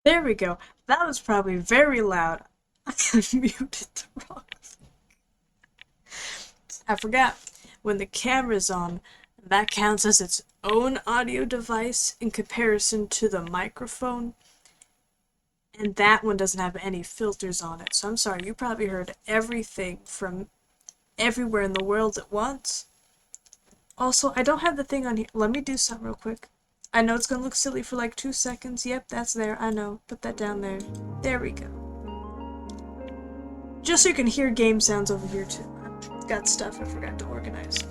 There we go. That was probably very loud. I muted the wrong thing. I forgot. When the camera's on, that counts as its own audio device in comparison to the microphone. And that one doesn't have any filters on it. So I'm sorry, you probably heard everything from everywhere in the world at once. Also, I don't have the thing on here. Let me do something real quick. I know it's gonna look silly for like 2 seconds. Yep, that's there. I know. Put that down there. There we go. Just so you can hear game sounds over here too. I've got stuff I forgot to organize.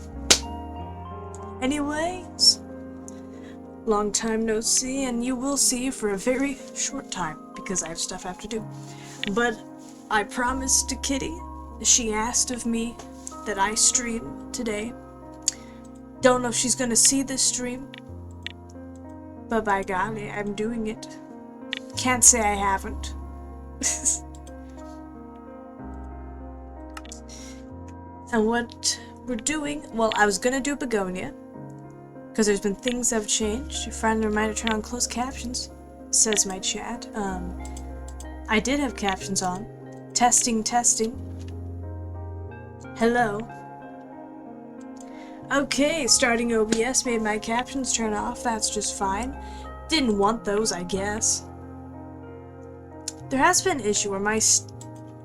Anyways, long time no see, and you will see for a very short time because I have stuff I have to do. But I promised to Kitty, she asked of me that I stream today. Don't know if she's gonna see this stream, but by golly, I'm doing it. Can't say I haven't. And what we're doing, well, I was gonna do Begonia, because there's been things that have changed. Friendly reminder, turn on closed captions, says my chat. I did have captions on. Testing, testing. Hello. Okay, starting OBS made my captions turn off, that's just fine. Didn't want those, I guess. There has been an issue where my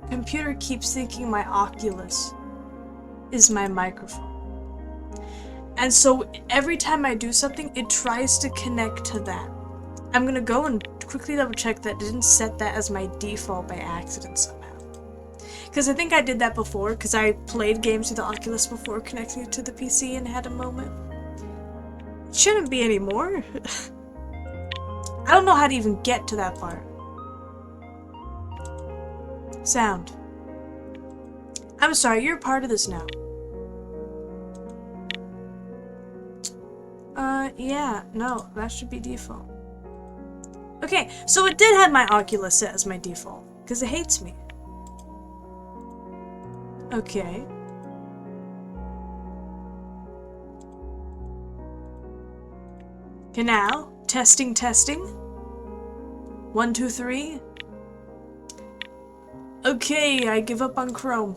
computer keeps thinking my Oculus is my microphone. And so every time I do something, it tries to connect to that. I'm gonna go and quickly double check that it didn't set that as my default by accident somehow. Because I think I did that before, because I played games with the Oculus before connecting it to the PC and had a moment. It shouldn't be anymore. I don't know how to even get to that part. Sound. I'm sorry, you're a part of this now. Yeah, no, that should be default. Okay, so it did have my Oculus set as my default, because it hates me. Okay. Okay, now, testing, testing. 1, 2, 3. Okay, I give up on Chrome.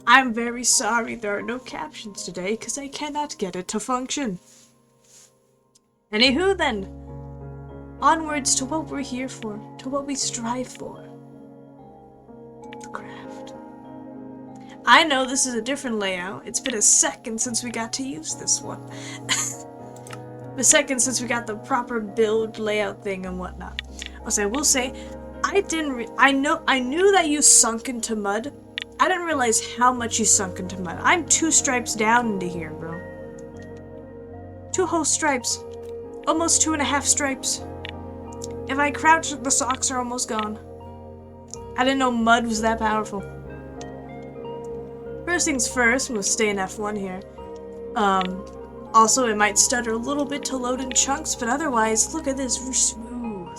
I'm very sorry there are no captions today, because I cannot get it to function. Anywho then, onwards to what we're here for, to what we strive for. The craft. I know this is a different layout. It's been a second since we got to use this one. The second since we got the proper build layout thing and whatnot. Also, I will say, I knew that you sunk into mud. I didn't realize how much you sunk into mud. I'm 2 stripes down into here, bro. 2 whole stripes. Almost 2.5 stripes. If I crouch, the socks are almost gone. I didn't know mud was that powerful. First things first, I'm gonna stay in F1 here. Also, it might stutter a little bit to load in chunks, but otherwise, look at this, we're smooth.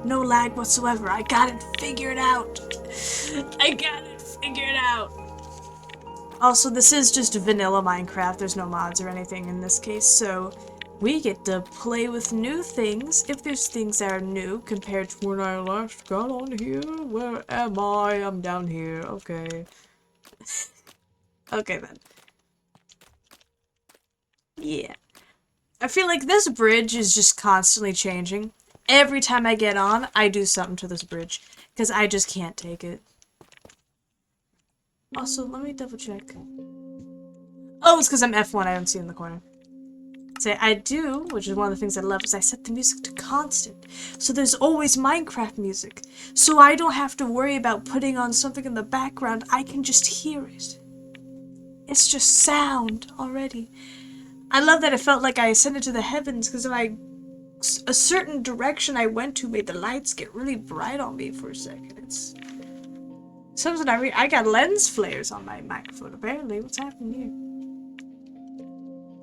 No lag whatsoever. I got it figured out. I got it figured out. Also, this is just vanilla Minecraft. There's no mods or anything in this case, so we get to play with new things, if there's things that are new compared to when I last got on here. Where am I? I'm down here. Okay. Okay then. Yeah. I feel like this bridge is just constantly changing. Every time I get on, I do something to this bridge, because I just can't take it. Also, let me double check. Oh, it's because I'm F1, I don't see in the corner. Say I do, which is one of the things I love, is I set the music to constant. So there's always Minecraft music. So I don't have to worry about putting on something in the background. I can just hear it. It's just sound already. I love that it felt like I ascended to the heavens because a certain direction I went to made the lights get really bright on me for a second. It's something I got lens flares on my microphone apparently. What's happening here?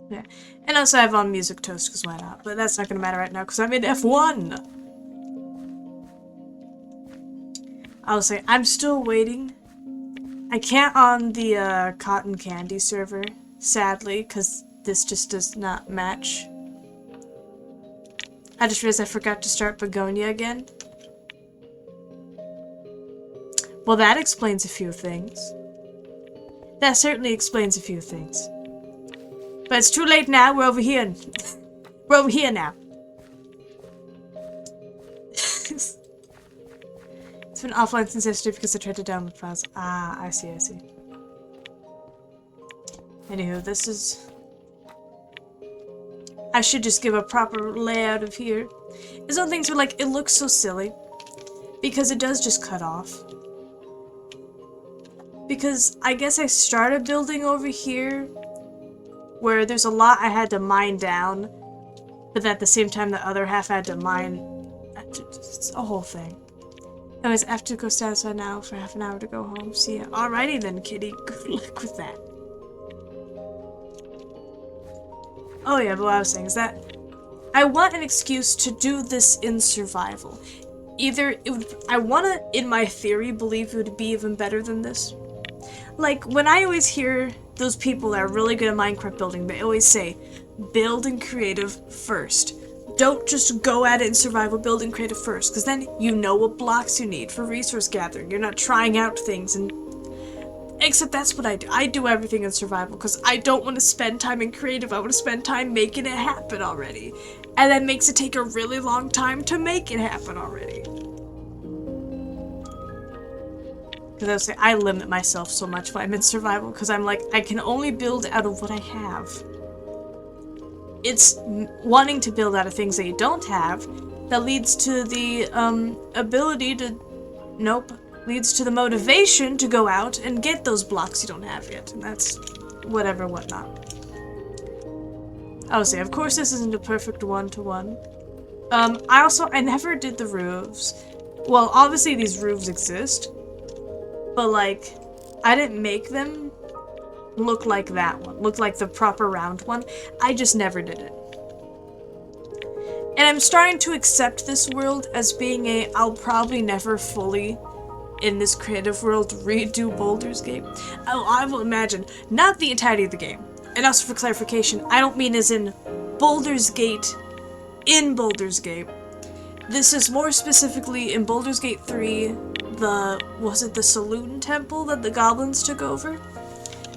Yeah, and also I have on music toast because why not? But that's not gonna matter right now because I'm in F1. I'll say I'm still waiting. I can't on the cotton candy server, sadly, because this just does not match. I just realized I forgot to start Begonia again. Well, that explains a few things. That certainly explains a few things. But it's too late now, we're over here. We're over here now. It's been offline since yesterday because I tried to download files. Ah, I see, I see. Anywho, this is... I should just give a proper layout of here. It's one things where, like, it looks so silly. Because it does just cut off. Because I guess I started building over here where there's a lot I had to mine down, but at the same time the other half I had to mine. It's a whole thing. Anyways, I have to go satisfied now for half an hour to go home. See ya. Alrighty then, kitty. Good luck with that. Oh yeah, but what I was saying is that I want an excuse to do this in survival. Either it would, I want to, in my theory, believe it would be even better than this. Like, when I always hear those people that are really good at Minecraft building, they always say, build in creative first. Don't just go at it in survival, build in creative first, because then you know what blocks you need for resource gathering. You're not trying out things, and except that's what I do. I do everything in survival, because I don't want to spend time in creative, I want to spend time making it happen already. And that makes it take a really long time to make it happen already. Because I was saying, I limit myself so much when I'm in survival, because I'm like, I can only build out of what I have. It's wanting to build out of things that you don't have that leads to the ability to, leads to the motivation to go out and get those blocks you don't have yet. And that's whatever, whatnot. I would say, of course this isn't a perfect one-to-one. I never did the roofs. Well, obviously these roofs exist. But, like, I didn't make them look like that one. Look like the proper round one. I just never did it. And I'm starting to accept this world as being I'll probably never fully, in this creative world, redo Baldur's Gate. Oh, I will imagine. Not the entirety of the game. And also for clarification, I don't mean as in Baldur's Gate in Baldur's Gate. This is more specifically in Baldur's Gate 3, was it the Saloon Temple that the goblins took over?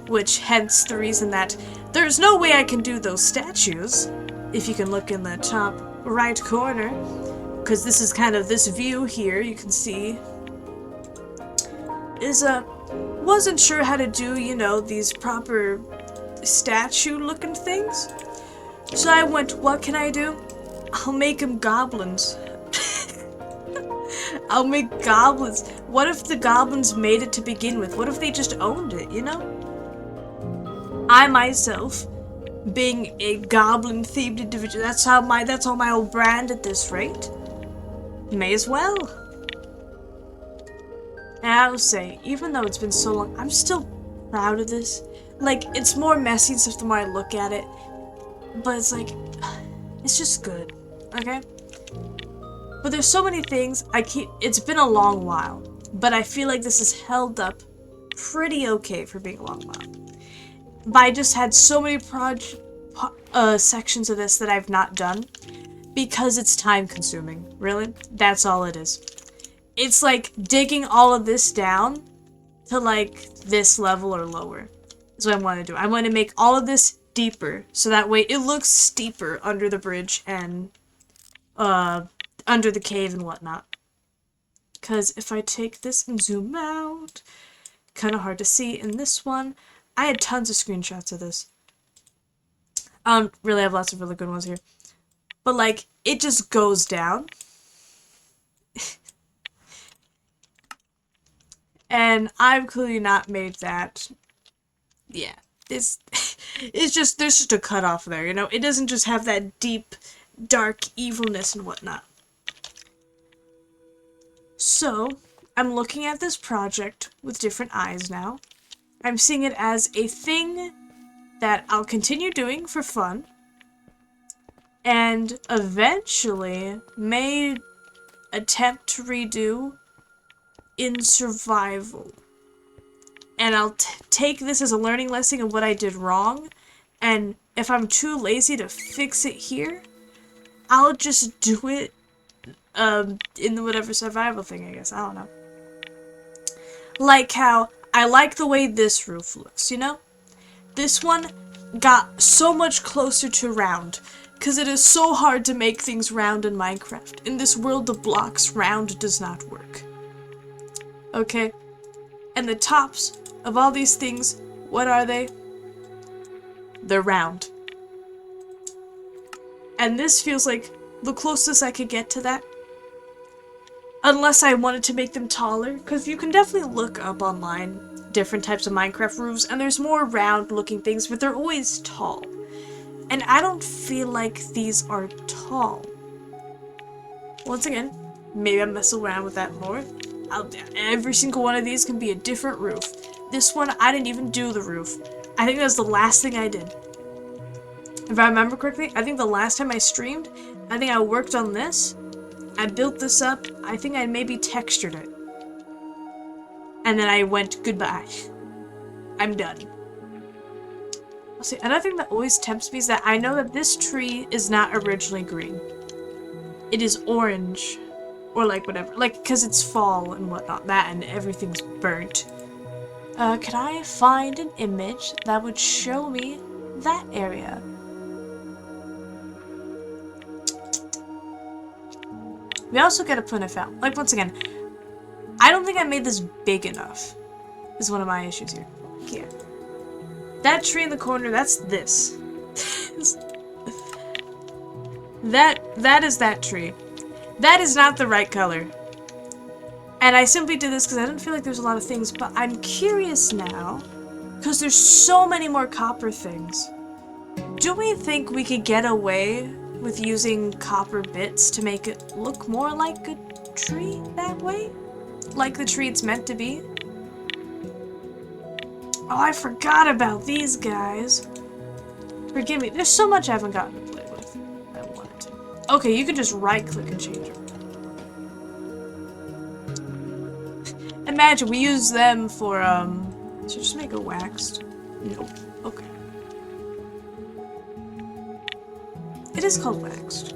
Which, hence the reason that there's no way I can do those statues, if you can look in the top right corner, because this is kind of this view here, you can see, wasn't sure how to do, you know, these proper statue-looking things. So I went, what can I do? I'll make them goblins. I'll make goblins. What if the goblins made it to begin with? What if they just owned it, you know? I myself, being a goblin-themed individual, that's all my old brand at this rate. May as well. And I will say, even though it's been so long, I'm still proud of this. Like, it's more messy and stuff the more I look at it. But it's like, it's just good, okay? But there's so many things it's been a long while, but I feel like this is held up pretty okay for being a long while. But I just had so many sections of this that I've not done because it's time consuming, really. That's all it is. It's like digging all of this down to like this level or lower is what I want to do. I want to make all of this deeper so that way it looks steeper under the bridge and under the cave and whatnot. Because if I take this and zoom out, kind of hard to see in this one. I had tons of screenshots of this. Really have lots of really good ones here. But, like, it just goes down. And I've clearly not made that. Yeah. It's just, there's just a cutoff there, you know? It doesn't just have that deep, dark evilness and whatnot. So, I'm looking at this project with different eyes now. I'm seeing it as a thing that I'll continue doing for fun, and eventually may attempt to redo in survival. And I'll take this as a learning lesson of what I did wrong, and if I'm too lazy to fix it here, I'll just do it in the whatever survival thing, I guess. I don't know. Like how I like the way this roof looks, you know? This one got so much closer to round, because it is so hard to make things round in Minecraft. In this world of blocks, round does not work. Okay? And the tops of all these things, what are they? They're round. And this feels like the closest I could get to that. Unless I wanted to make them taller, because you can definitely look up online different types of Minecraft roofs, and there's more round looking things, but they're always tall. And I don't feel like these are tall. Once again, maybe I'll mess around with that more. Every single one of these can be a different roof. This one, I didn't even do the roof. I think that was the last thing I did. If I remember correctly, I think the last time I streamed, I think I worked on this. I built this up. I think I maybe textured it. And then I went, goodbye. I'm done. See, another thing that always tempts me is that I know that this tree is not originally green. It is orange. Or like whatever. Like, because it's fall and whatnot. That and everything's burnt. Can I find an image that would show me that area? We also gotta put it out. Like, once again, I don't think I made this big enough. Is one of my issues here. Yeah. That tree in the corner, that's this. that is that tree. That is not the right color. And I simply did this because I didn't feel like there's a lot of things, but I'm curious now, because there's so many more copper things. Do we think we could get away with using copper bits to make it look more like a tree that way? Like the tree it's meant to be? Oh, I forgot about these guys. Forgive me, there's so much I haven't gotten to play with. I wanted to. Okay, you can just right-click and change it. Imagine we use them for, should I just make it waxed? Nope. Okay. It is called waxed.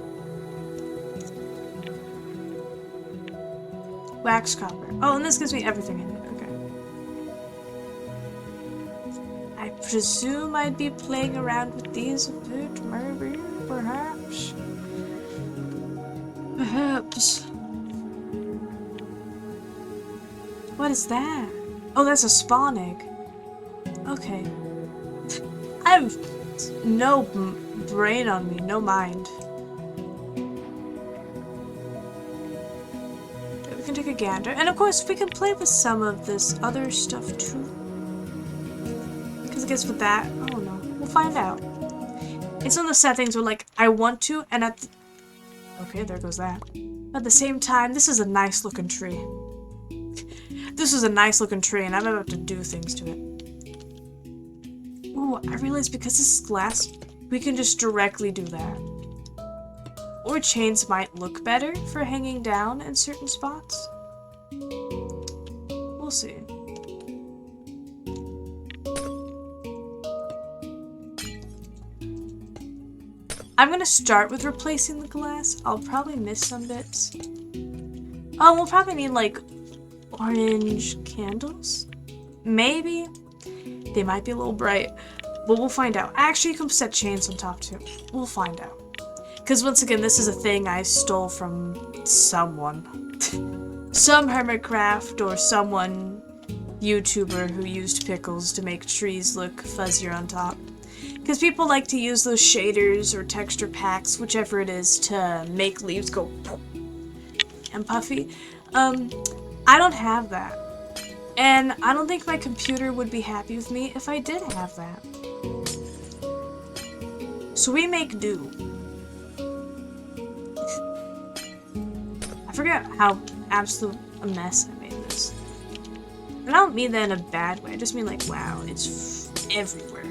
Wax copper. Oh, and this gives me everything in it. Okay. I presume I'd be playing around with these a bit, maybe, perhaps. Perhaps. What is that? Oh, that's a spawn egg. Okay. I have no brain on me, no mind. We can take a gander. And of course, we can play with some of this other stuff too. Because I guess with that, I don't know. We'll find out. It's one of the sad things where, like, I want to, and at the... Okay, there goes that. At the same time, this is a nice looking tree. This is a nice looking tree, and I'm about to do things to it. Ooh, I realized because this is glass, we can just directly do that. Or chains might look better for hanging down in certain spots. We'll see. I'm gonna start with replacing the glass. I'll probably miss some bits. Oh, we'll probably need, like, orange candles? Maybe? They might be a little bright, but we'll find out. Actually, you can set chains on top too. We'll find out. Because once again, this is a thing I stole from someone. Some MineCraft or someone YouTuber who used pickles to make trees look fuzzier on top. Because people like to use those shaders or texture packs, whichever it is, to make leaves go and puffy. I don't have that. And I don't think my computer would be happy with me if I did have that. So we make do. I forget how absolute a mess I made this. And I don't mean that in a bad way. I just mean like, wow, it's everywhere.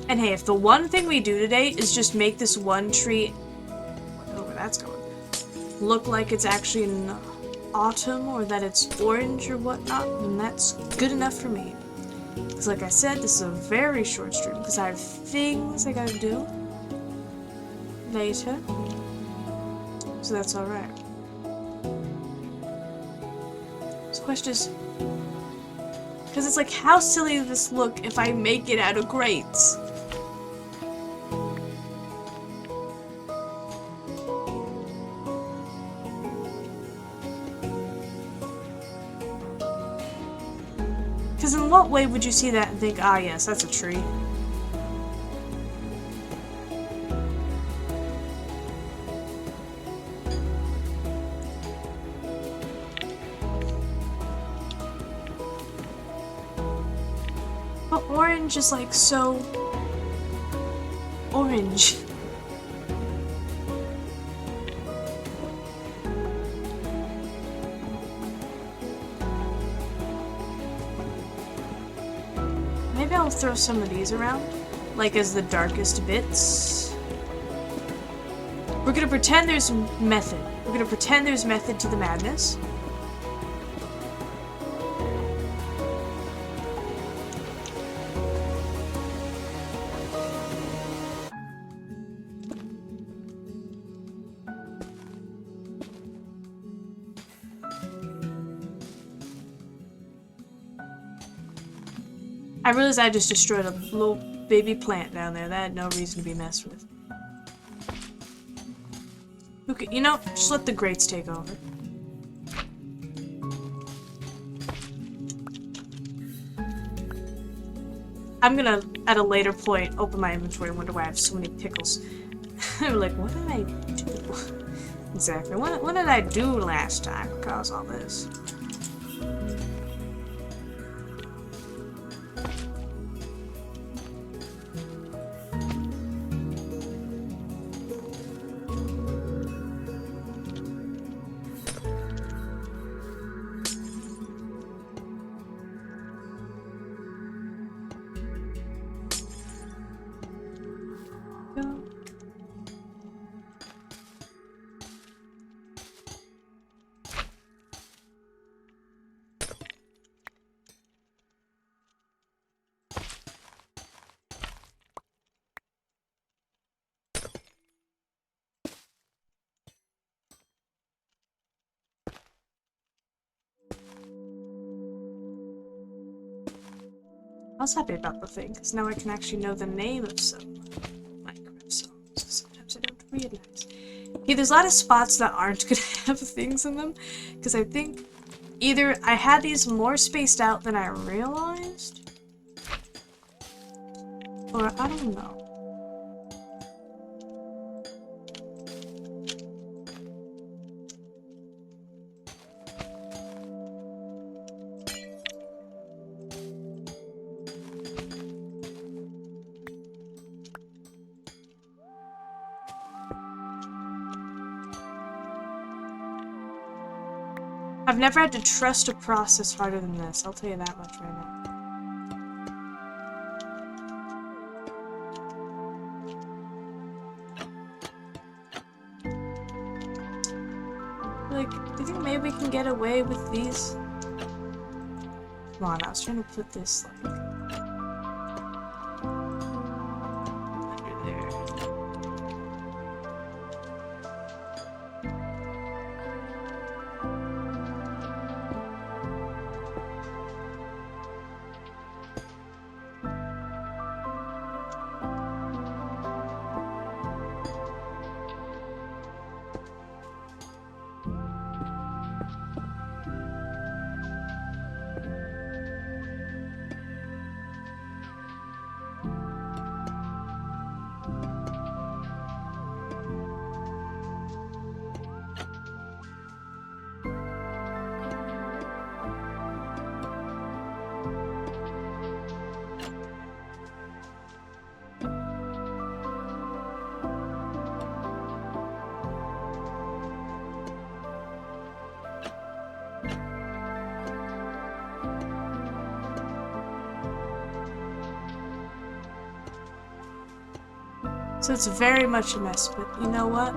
And hey, if the one thing we do today is just make this one tree, I don't know where that's going, look like it's actually in autumn or that it's orange or whatnot, then that's good enough for me. Because like I said, this is a very short stream because I have things I gotta do later. So that's alright. So the question is, because it's like, how silly does this look if I make it out of grates? Because in what way would you see that and think, ah yes, that's a tree? But orange is like so orange. Maybe I'll throw some of these around, like as the darkest bits. We're gonna pretend there's method. We're gonna pretend there's method to the madness. I realized I just destroyed a little baby plant down there. That had no reason to be messed with. Okay, you know, just let the grates take over. I'm gonna, at a later point, open my inventory and wonder why I have so many pickles. I'm like, what did I do? Exactly. What did I do last time to cause all this? I was happy about the thing, because now I can actually know the name of some MineCraft songs. Sometimes I don't realize. Okay, there's a lot of spots that aren't gonna have things in them, because I think either I had these more spaced out than I realized, or I don't know. I've never had to trust a process harder than this, I'll tell you that much right now. Like, do you think maybe we can get away with these? Come on, I was trying to put this, like, under there. So it's very much a mess, but you know what?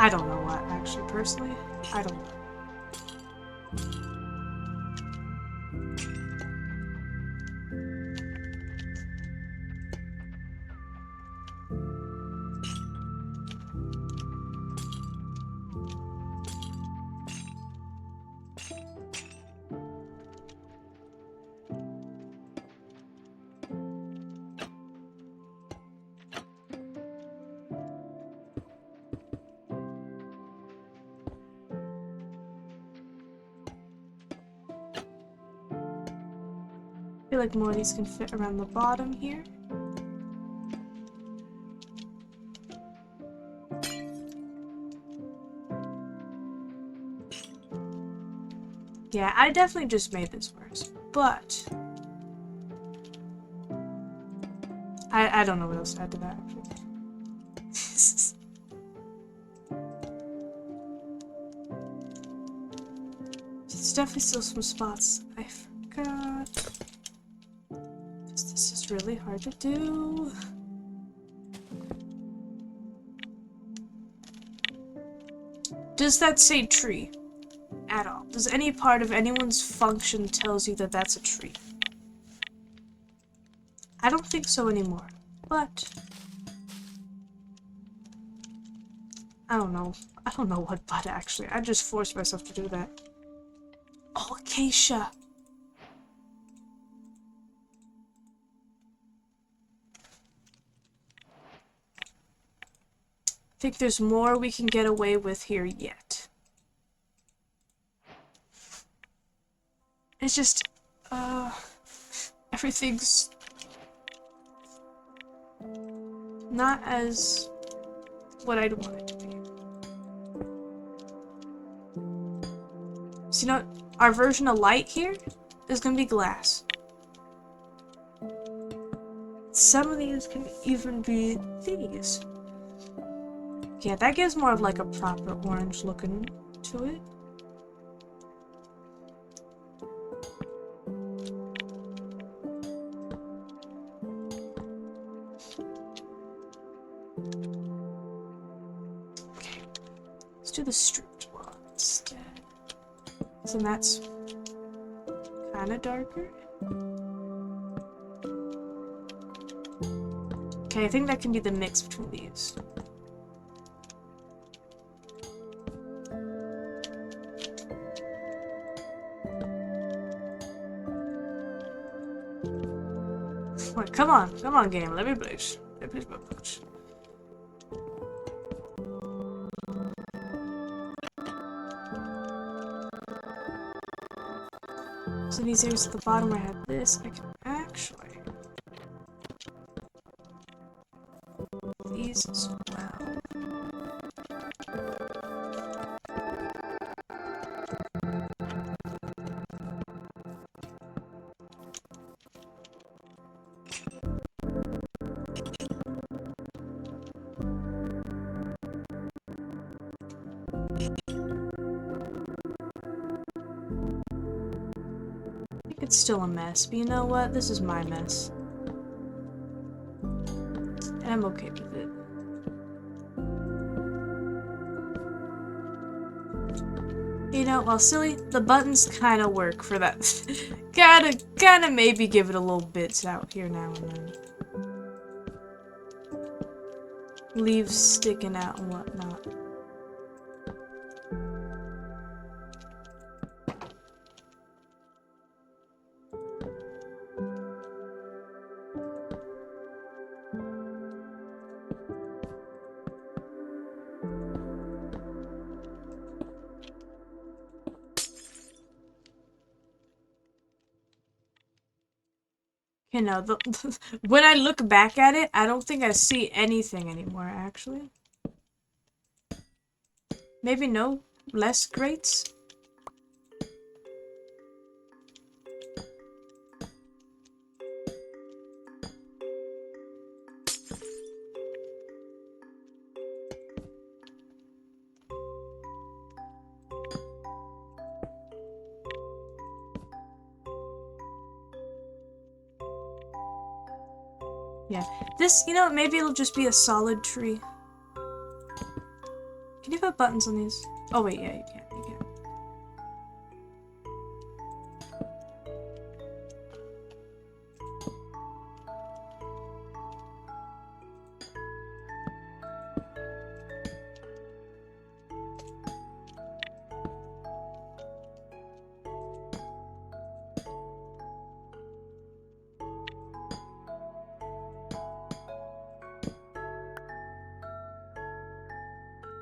I don't know what, actually, personally. I don't know. I feel like more of these can fit around the bottom here. Yeah, I definitely just made this worse, but I don't know what else to add to that, actually. There's definitely still some spots I forgot. This is really hard to do. Does that say tree at all? Does any part of anyone's function tells you that that's a tree? I don't think so anymore, but I don't know. I don't know what but actually. I just forced myself to do that. Oh, acacia. I think there's more we can get away with here yet. It's just, everything's not as what I'd want it to be. So, you know, our version of light here is gonna be glass. Some of these can even be these. Yeah, that gives more of like a proper orange looking to it. Okay, let's do the stripped one instead. So that's kind of darker. Okay, I think that can be the mix between these. Wait, come on, game. Let me boost. Let me boost. So these areas at the bottom where I have this, I can actually these as well. It's still a mess, but you know what? This is my mess. And I'm okay with it. You know, well, silly, the buttons kind of work for that. Gotta maybe give it a little bits out here now and then. Leaves sticking out and whatnot. You know, when I look back at it, I don't think I see anything anymore, actually. Maybe no less grates? Yeah. This, you know, maybe it'll just be a solid tree. Can you put buttons on these? Oh wait, yeah, you can. You can.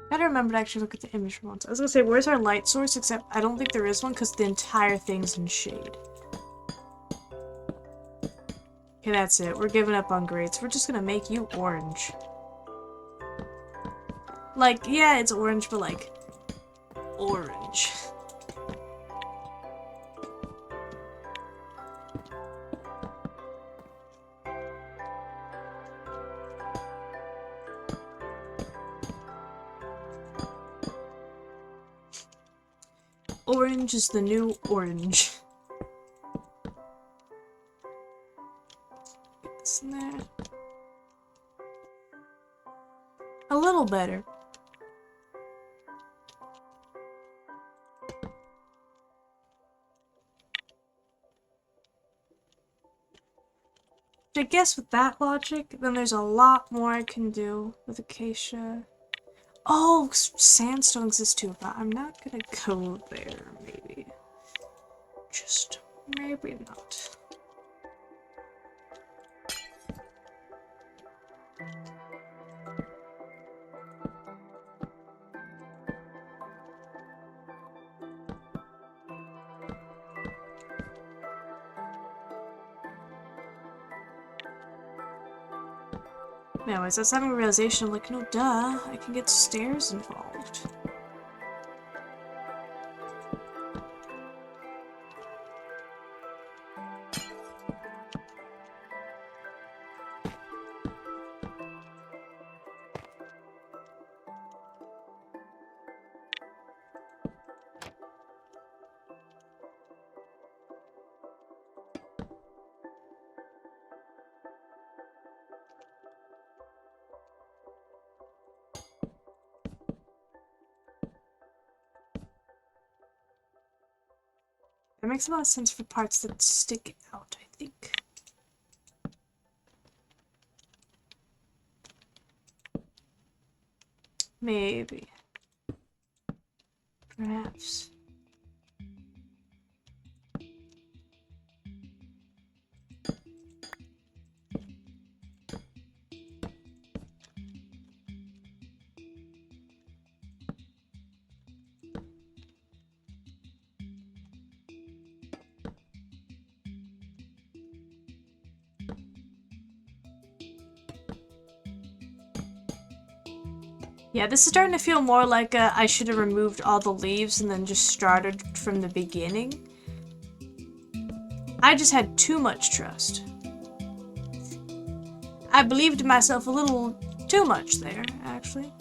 Gotta remember to actually look at the image for once. I was gonna say, where's our light source? Except I don't think there is one because the entire thing's in shade. Okay, that's it. We're giving up on grades. We're just gonna make you orange. Like, yeah, it's orange, but like, orange. Orange is the new orange. Get this in there. A little better. I guess with that logic, then there's a lot more I can do with acacia. Oh, sandstone exists too, but I'm not gonna go there, maybe. Just maybe not. Anyways, that's having a realization. I'm like, no, duh, I can get stairs involved. It makes a lot of sense for parts that stick out, I think. Maybe. Perhaps. Yeah, this is starting to feel more like I should have removed all the leaves and then just started from the beginning. I just had too much trust. I believed in myself a little too much there, actually.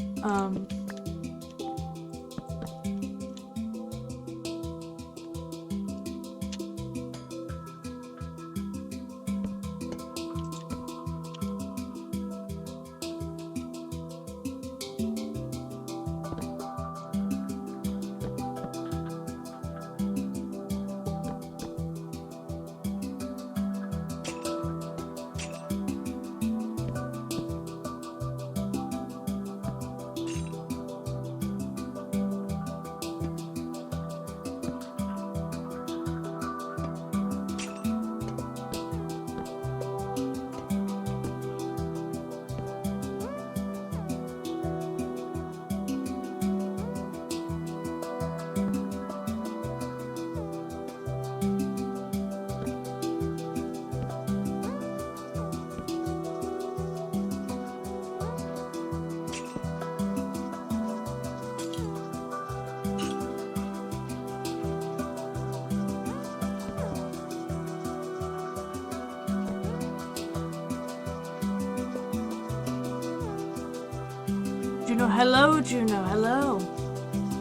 Juno, hello, Juno, hello.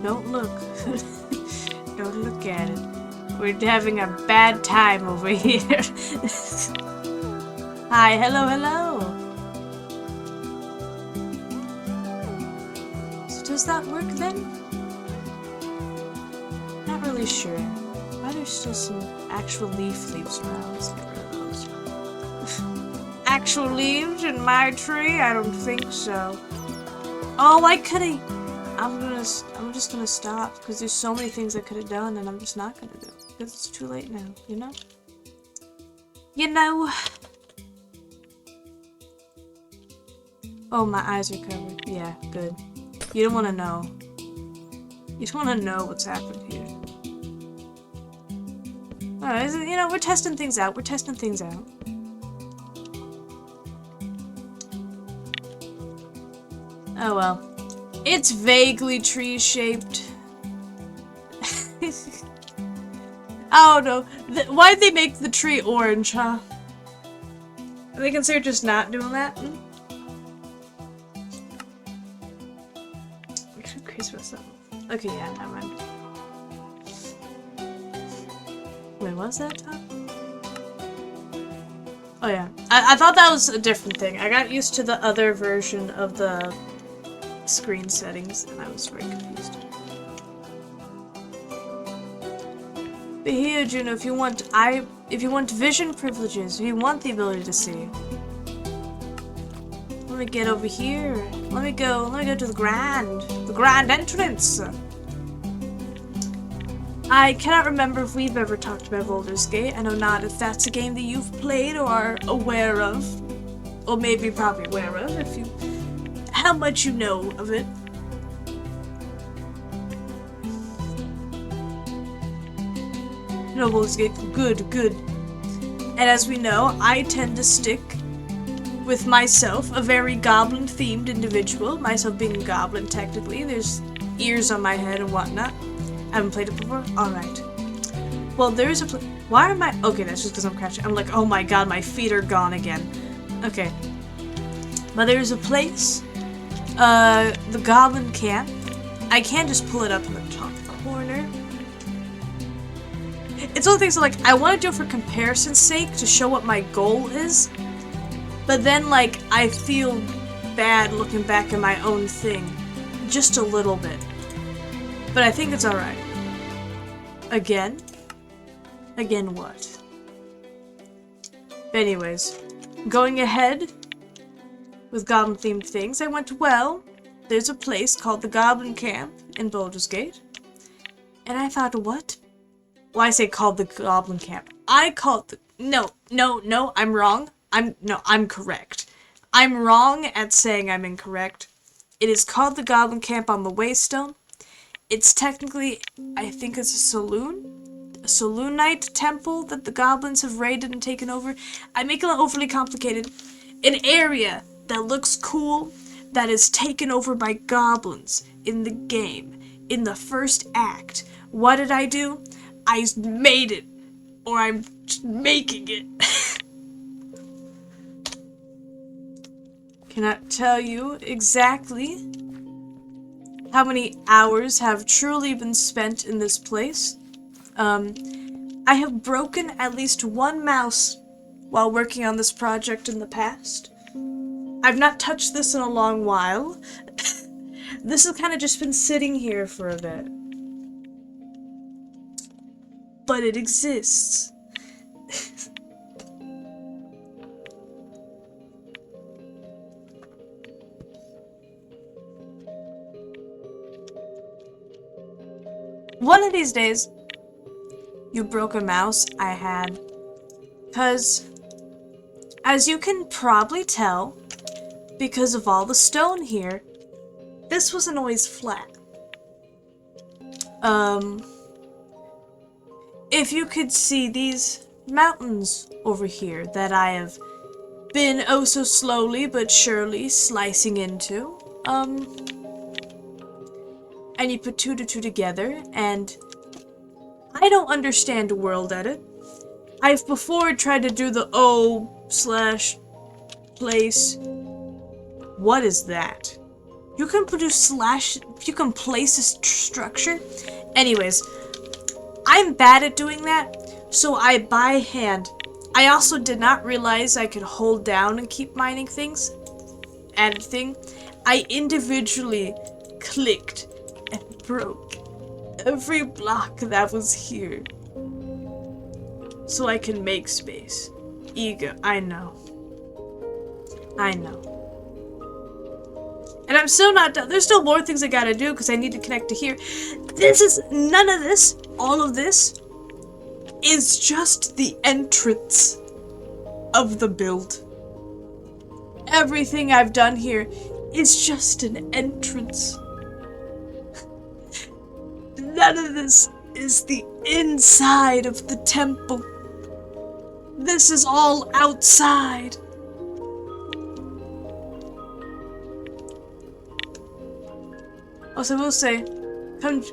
Don't look. Don't look at it. We're having a bad time over here. Hi, hello, hello. Does that work then? Not really sure. Why there's still some actual leaves around? Let's get rid of those. Actual leaves in my tree? I don't think so. Oh, I could've... I'm just gonna stop because there's so many things I could have done and I'm just not gonna do it because it's too late now, you know? You know. Oh, my eyes are covered. Yeah, good. You don't want to know. You don't want to know what's happened here. Alright, you know, we're testing things out. We're testing things out. Oh well. It's vaguely tree-shaped. Oh no. Why'd they make the tree orange, huh? Are they consider just not doing that? I should crease myself. Okay, yeah, never mind. Wait, what's that top? Oh yeah. I thought that was a different thing. I got used to the other version of the screen settings and I was very confused. But here, Juno, if you want vision privileges, if you want the ability to see. Let me get over here. Let me go to the grand entrance. I cannot remember if we've ever talked about Baldur's Gate. I know not if that's a game that you've played or are aware of. Or maybe probably aware of, if you... how much you know of it. No, Baldur's Gate. Good, good. And as we know, I tend to stick with myself, a very goblin-themed individual. Myself being a goblin, technically. There's ears on my head and whatnot. I haven't played it before? Alright. Well, there's a why am I- okay, that's just because I'm crouching. I'm like, oh my god, my feet are gone again. Okay. But there's a place, the goblin camp. I can just pull it up in the top corner. It's all things like, I want to do it for comparison's sake, to show what my goal is. But then, like, I feel bad looking back at my own thing. Just a little bit. But I think it's alright. Again? Again what? But anyways, going ahead with goblin-themed things, I went, well, there's a place called the Goblin Camp in Baldur's Gate. And I thought, what? Well, I say called the Goblin Camp. I called the... No, I'm wrong. I'm correct. I'm wrong at saying I'm incorrect. It is called the Goblin Camp on the Waystone. It's technically, I think it's a saloon night temple that the goblins have raided and taken over. I make it overly complicated. An area that looks cool, that is taken over by goblins in the game, in the first act. What did I do? I made it. Or I'm making it. Cannot tell you exactly how many hours have truly been spent in this place. I have broken at least one mouse while working on this project in the past. I've not touched this in a long while. This has kind of just been sitting here for a bit. But it exists. One of these days, you broke a mouse I had. 'Cause, as you can probably tell, because of all the stone here, this wasn't always flat. If you could see these mountains over here that I have been oh so slowly but surely slicing into, and you put two to two together, and I don't understand world edit. I've before tried to do the O/place. What is that? You can produce you can place a structure? Anyways, I'm bad at doing that, so I by hand. I also did not realize I could hold down and keep mining things. Editing. I individually clicked and broke every block that was here. So I can make space. Ego, I know. I know. And I'm still not done. There's still more things I gotta do because I need to connect to here. This is, none of this, all of this, is just the entrance of the build. Everything I've done here is just an entrance. None of this is the inside of the temple. This is all outside. Also, I will say,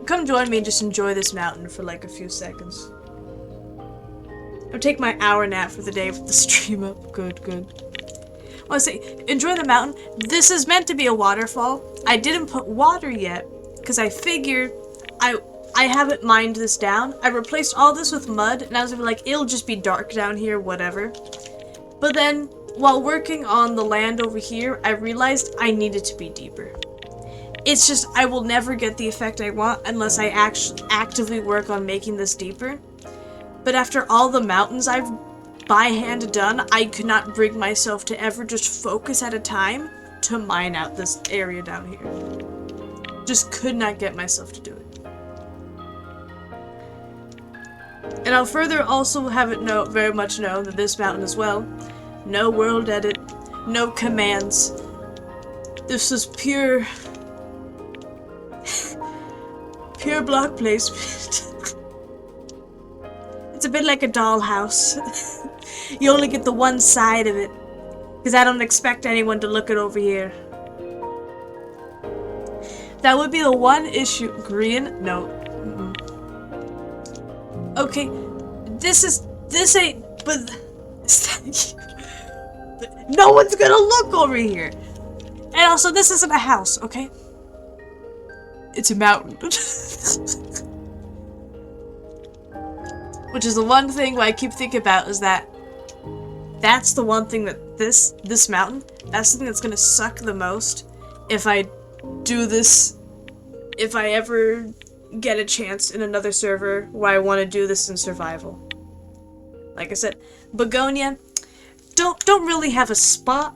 come join me and just enjoy this mountain for like a few seconds. I'll take my hour nap for the day with the stream up. Good. I want to say, enjoy the mountain. This is meant to be a waterfall. I didn't put water yet because I figured I haven't mined this down. I replaced all this with mud, and I was gonna be like, it'll just be dark down here, whatever. But then, while working on the land over here, I realized I needed to be deeper. It's just, I will never get the effect I want unless I actually actively work on making this deeper. But after all the mountains I've by hand done, I could not bring myself to ever just focus at a time to mine out this area down here. Just could not get myself to do it. And I'll further also have it very much known that this mountain as well, no world edit, no commands. This is pure block placement. It's a bit like a dollhouse. You only get the one side of it, because I don't expect anyone to look it over here. That would be the one issue. Green? No. Okay, this ain't, but no one's gonna look over here. And also, this isn't a house, okay? It's a mountain. Which is the one thing I keep thinking about is that's the one thing that this mountain, that's the thing that's gonna suck the most if I do this, if I ever get a chance in another server where I want to do this in survival. Like I said, Begonia don't really have a spot,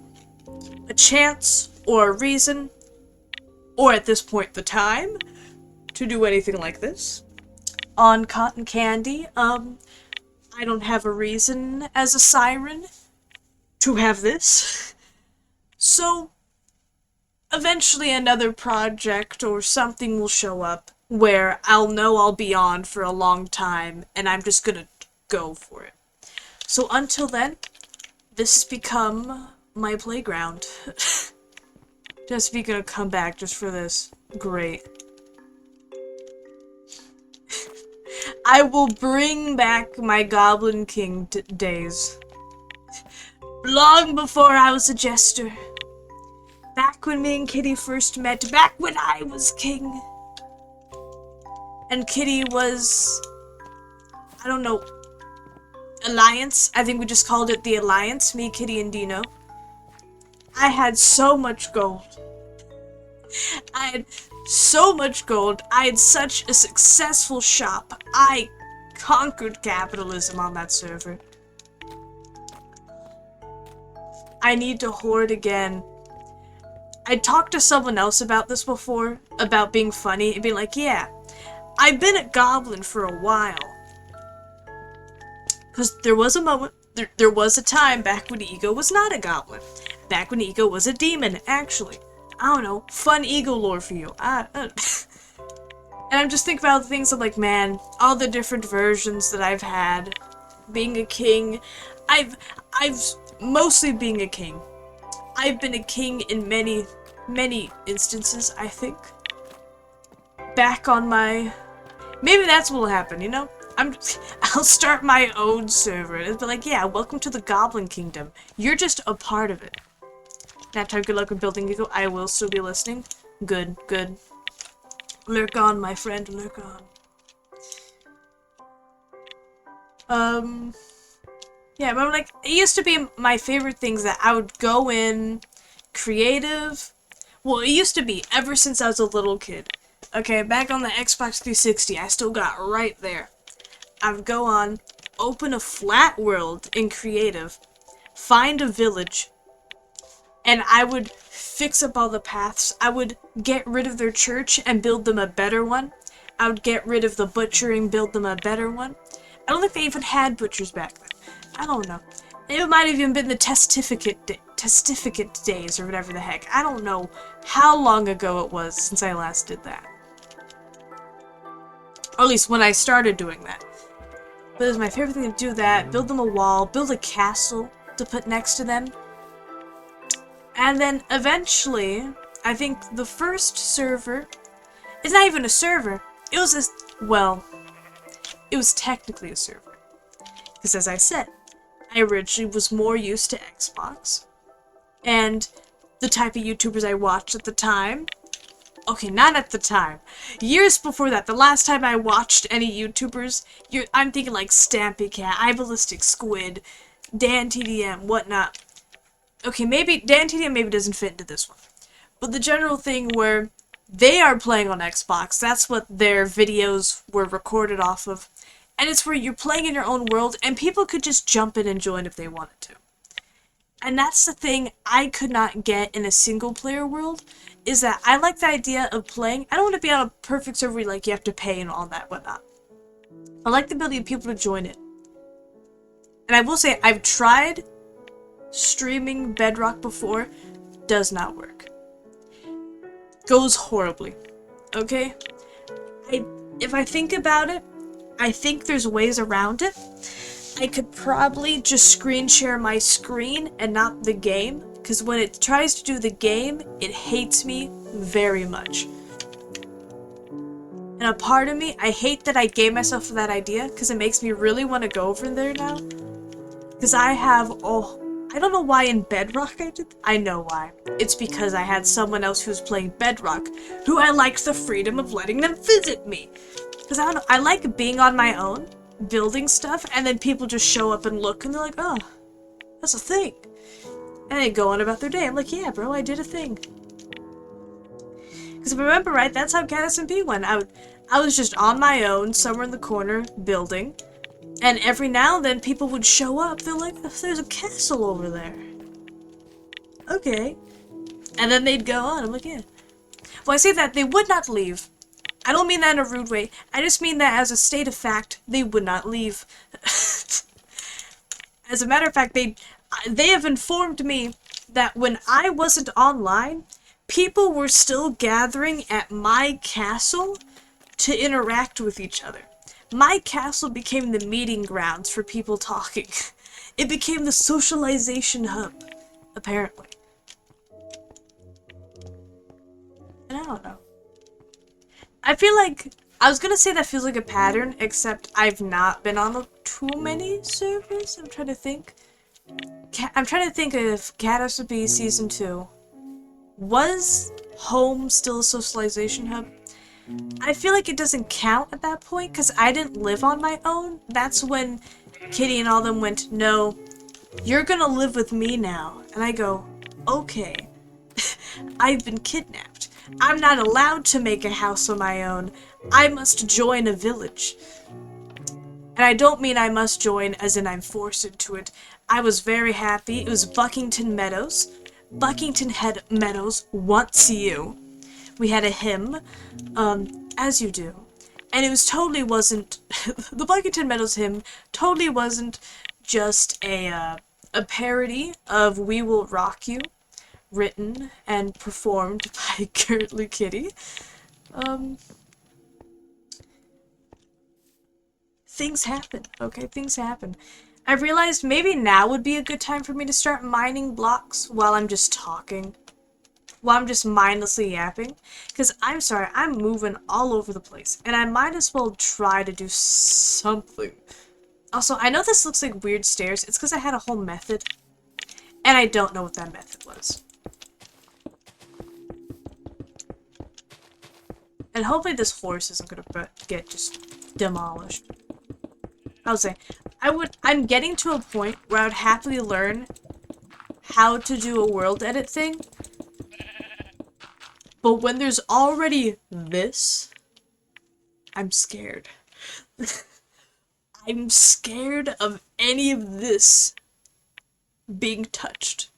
a chance, or a reason, or at this point the time to do anything like this. On Cotton Candy, I don't have a reason as a siren to have this. So eventually another project or something will show up where I'll know I'll be on for a long time, and I'm just gonna go for it. So until then, this has become my playground. Just be gonna come back just for this. Great. I will bring back my Goblin King days. Long before I was a jester. Back when me and Kitty first met, back when I was king. And Kitty was, I don't know, Alliance? I think we just called it the Alliance, me, Kitty, and Dino. I had so much gold. I had so much gold. I had such a successful shop. I conquered capitalism on that server. I need to hoard again. I talked to someone else about this before, about being funny, and being like, yeah, I've been a goblin for a while. Because there was a moment, there was a time back when Ego was not a goblin. Back when Ego was a demon, actually. I don't know, fun Ego lore for you. And I'm just thinking about the things I'm like, man, all the different versions that I've had. Being a king. I've mostly being a king. I've been a king in many instances, I think. Back on my... Maybe that's what will happen, you know? I'll start my own server. It'll be like, yeah, welcome to the Goblin Kingdom. You're just a part of it. Nap time, good luck with building Ego. I will still be listening. Good. Lurk on, my friend, lurk on. Yeah, but like, it used to be my favorite things that I would go in creative, Well, it used to be, ever since I was a little kid. Okay, back on the Xbox 360, I still got right there. I would go on, open a flat world in creative, find a village, and I would fix up all the paths. I would get rid of their church and build them a better one. I would get rid of the butchering, build them a better one. I don't think they even had butchers back then. I don't know. It might have even been the testificate days or whatever the heck. I don't know how long ago it was since I last did that. Or at least when I started doing that. But it was my favorite thing to do that. Build them a wall, build a castle to put next to them. And then eventually, I think the first server, it's not even a server. It was it was technically a server. Because as I said, I originally was more used to Xbox. And the type of YouTubers I watched at the time. Okay, not at the time. Years before that, the last time I watched any YouTubers, I'm thinking like Stampy Cat, iBallistic Squid, DanTDM, whatnot. Okay, maybe DanTDM maybe doesn't fit into this one. But the general thing where they are playing on Xbox, that's what their videos were recorded off of. And it's where you're playing in your own world, and people could just jump in and join if they wanted to. And that's the thing I could not get in a single-player world, is that I like the idea of playing. I don't want to be on a perfect server where like, you have to pay and all that, whatnot. I like the ability of people to join it. And I will say, I've tried streaming Bedrock before. Does not work. Goes horribly. Okay? If I think about it, I think there's ways around it. I could probably just screen share my screen and not the game, because when it tries to do the game, it hates me very much. And a part of me, I hate that I gave myself for that idea, because it makes me really want to go over there now. Because I don't know why in Bedrock I did. I know why. It's because I had someone else who was playing Bedrock, who I liked the freedom of letting them visit me. Because I don't know, I like being on my own, building stuff, and then people just show up and look, and they're like, oh, that's a thing. And they go on about their day. I'm like, yeah, bro, I did a thing. Because if I remember right, that's how Cat SMP went. I was just on my own, somewhere in the corner, building. And every now and then, people would show up. They're like, oh, there's a castle over there. Okay. And then they'd go on. I'm like, yeah. Well, I say that they would not leave. I don't mean that in a rude way. I just mean that as a state of fact, they would not leave. As a matter of fact, they have informed me that when I wasn't online, people were still gathering at my castle to interact with each other. My castle became the meeting grounds for people talking. It became the socialization hub, apparently. And I don't know. I feel like, I was gonna say that feels like a pattern, except I've not been on too many servers. I'm trying to think. I'm trying to think if Cat SMP Season 2. Was home still a socialization hub? I feel like it doesn't count at that point, because I didn't live on my own. That's when Kitty and all them went, no, you're gonna live with me now. And I go, okay. I've been kidnapped. I'm not allowed to make a house on my own. I must join a village. And I don't mean I must join as in I'm forced into it. I was very happy. It was Buckington Meadows. Buckington Meadows wants you. We had a hymn, as you do. And it was totally wasn't, the Buckington Meadows hymn totally wasn't just a parody of We Will Rock You, written and performed by Curtly Kitty. Things happen, okay? Things happen. I realized maybe now would be a good time for me to start mining blocks while I'm just talking. While I'm just mindlessly yapping. Because I'm sorry, I'm moving all over the place. And I might as well try to do something. Also, I know this looks like weird stairs. It's because I had a whole method. And I don't know what that method was. And hopefully this horse isn't going to get just demolished. I would say, I'm getting to a point where I would happily learn how to do a world edit thing. But when there's already this, I'm scared. I'm scared of any of this being touched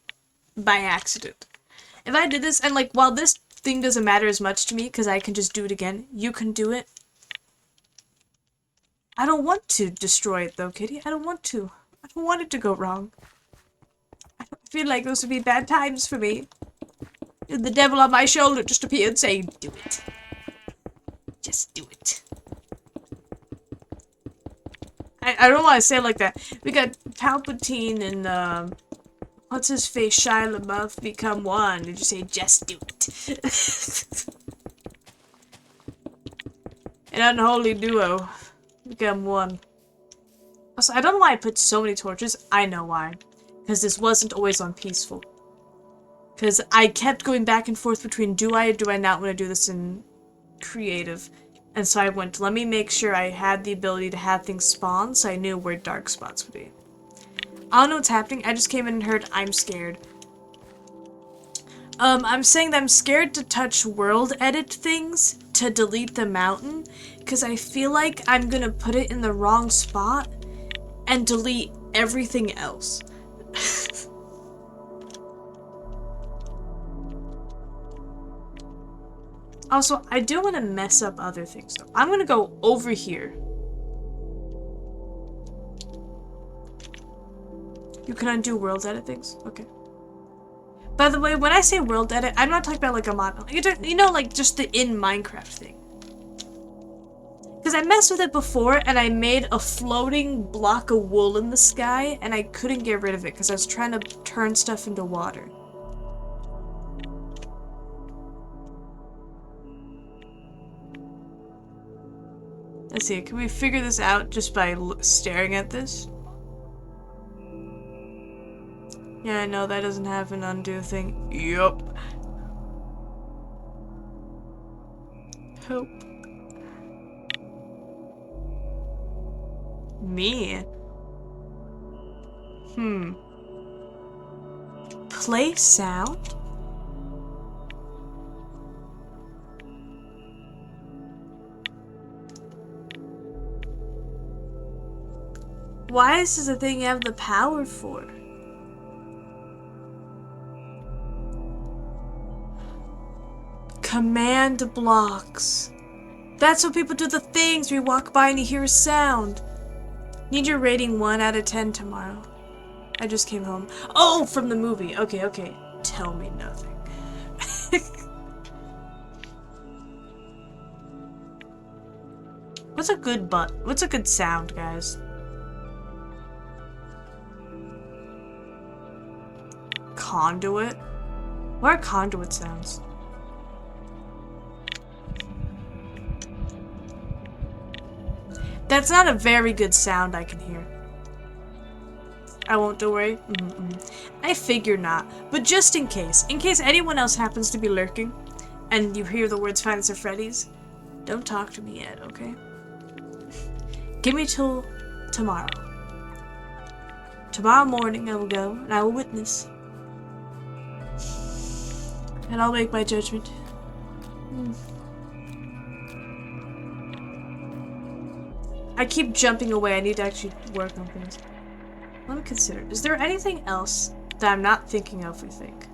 by accident. If I did this, and like, while this thing doesn't matter as much to me, because I can just do it again, you can do it. I don't want to destroy it though, Kitty. I don't want to. I don't want it to go wrong. I feel like those would be bad times for me. The devil on my shoulder just appeared saying, do it. Just do it. I don't want to say it like that. We got Palpatine and, what's his face, Shia LaBeouf become one. Did you say, just do it? An unholy duo become one. Also, I don't know why I put so many torches. I know why. Because this wasn't always on peaceful. Because I kept going back and forth between do I or do I not want to do this in creative. And so I went, let me make sure I had the ability to have things spawn so I knew where dark spots would be. I don't know what's happening. I just came in and heard I'm scared. I'm saying that I'm scared to touch world edit things to delete the mountain because I feel like I'm gonna put it in the wrong spot and delete everything else. Also, I do want to mess up other things though. I'm gonna go over here. You can undo world edit things? Okay. By the way, when I say world edit, I'm not talking about like a mod. You know, like just the in Minecraft thing. Because I messed with it before and I made a floating block of wool in the sky and I couldn't get rid of it because I was trying to turn stuff into water. Let's see, can we figure this out just by staring at this? Yeah, I know that doesn't have an undo thing. Yup. Help. Me? Play sound? Why is this a thing you have the power for? Command blocks. That's what people do the things. We walk by and you hear a sound. Need your rating 1 out of 10 tomorrow. I just came home. Oh, from the movie. Okay, okay. Tell me nothing. What's a good what's a good sound, guys? Conduit? What are conduit sounds? That's not a very good sound I can hear. I won't, don't worry. I figure not. But just in case anyone else happens to be lurking, and you hear the words Five Nights at Freddy's, don't talk to me yet, okay? Give me till tomorrow. Tomorrow morning I will go, and I will witness. And I'll make my judgment. I keep jumping away. I need to actually work on things. Let me consider. Is there anything else that I'm not thinking of, we think?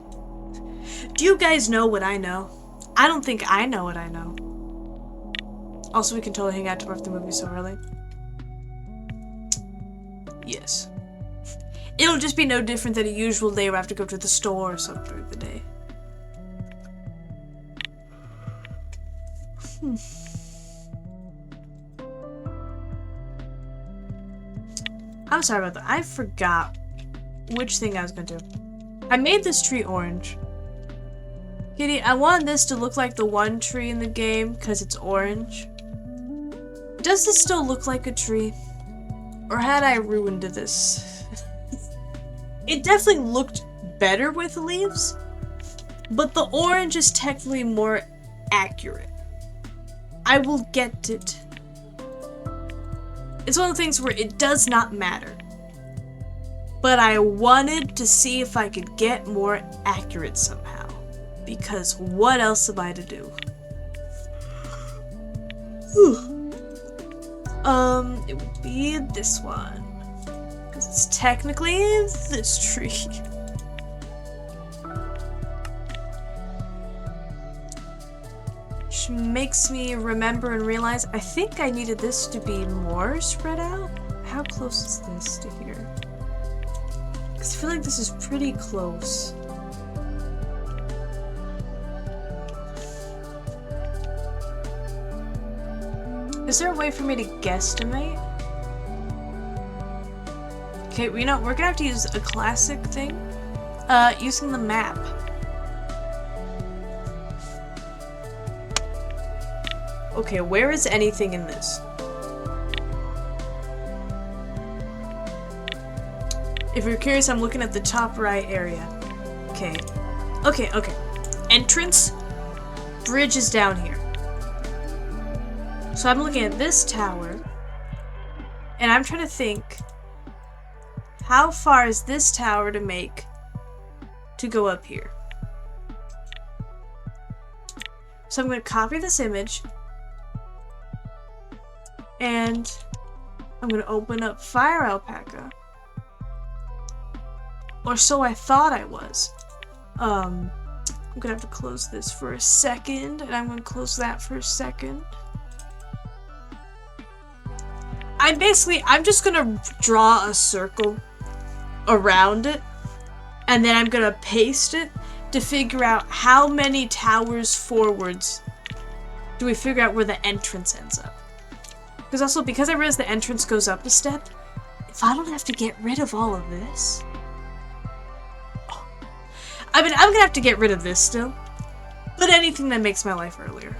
Do you guys know what I know? I don't think I know what I know. Also, we can totally hang out tomorrow if the movie's so early. Yes. It'll just be no different than a usual day where I have to go to the store or something during the day. I'm sorry about that. I forgot which thing I was gonna do. I made this tree orange. Kitty, I want this to look like the one tree in the game because it's orange. Does this still look like a tree? Or had I ruined this? It definitely looked better with leaves, but the orange is technically more accurate. I will get it. It's one of the things where it does not matter. But I wanted to see if I could get more accurate somehow. Because what else am I to do? It would be this one. Because it's technically this tree. Which makes me remember and realize I think I needed this to be more spread out. How close is this to here? Because I feel like this is pretty close. Is there a way for me to guesstimate? Okay, you know, we're gonna have to use a classic thing. Using the map. Okay, where is anything in this? If you're curious, I'm looking at the top right area. Okay. Okay. Entrance. Bridge is down here. So I'm looking at this tower. And I'm trying to think. How far is this tower to make to go up here? So I'm going to copy this image. And I'm going to open up Fire Alpaca. Or so I thought I was. I'm gonna have to close this for a second, and I'm gonna close that for a second. I'm just gonna draw a circle around it, and then I'm gonna paste it to figure out how many towers forwards do we figure out where the entrance ends up. Because I realized the entrance goes up a step, if I don't have to get rid of all of this... I mean, I'm gonna have to get rid of this still. But anything that makes my life earlier.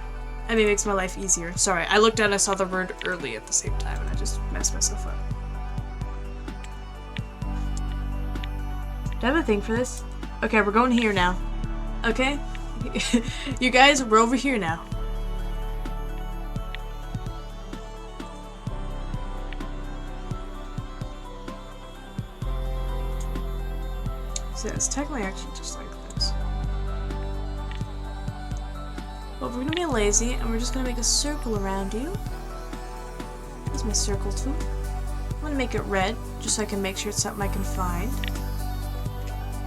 I mean, makes my life easier. Sorry, I looked down and I saw the word early at the same time and I just messed myself up. Do I have a thing for this? Okay, we're going here now. Okay? You guys, we're over here now. So it's technically actually just like this. But we're gonna be lazy and we're just gonna make a circle around you. Here's my circle tool. I'm gonna make it red just so I can make sure it's something I can find.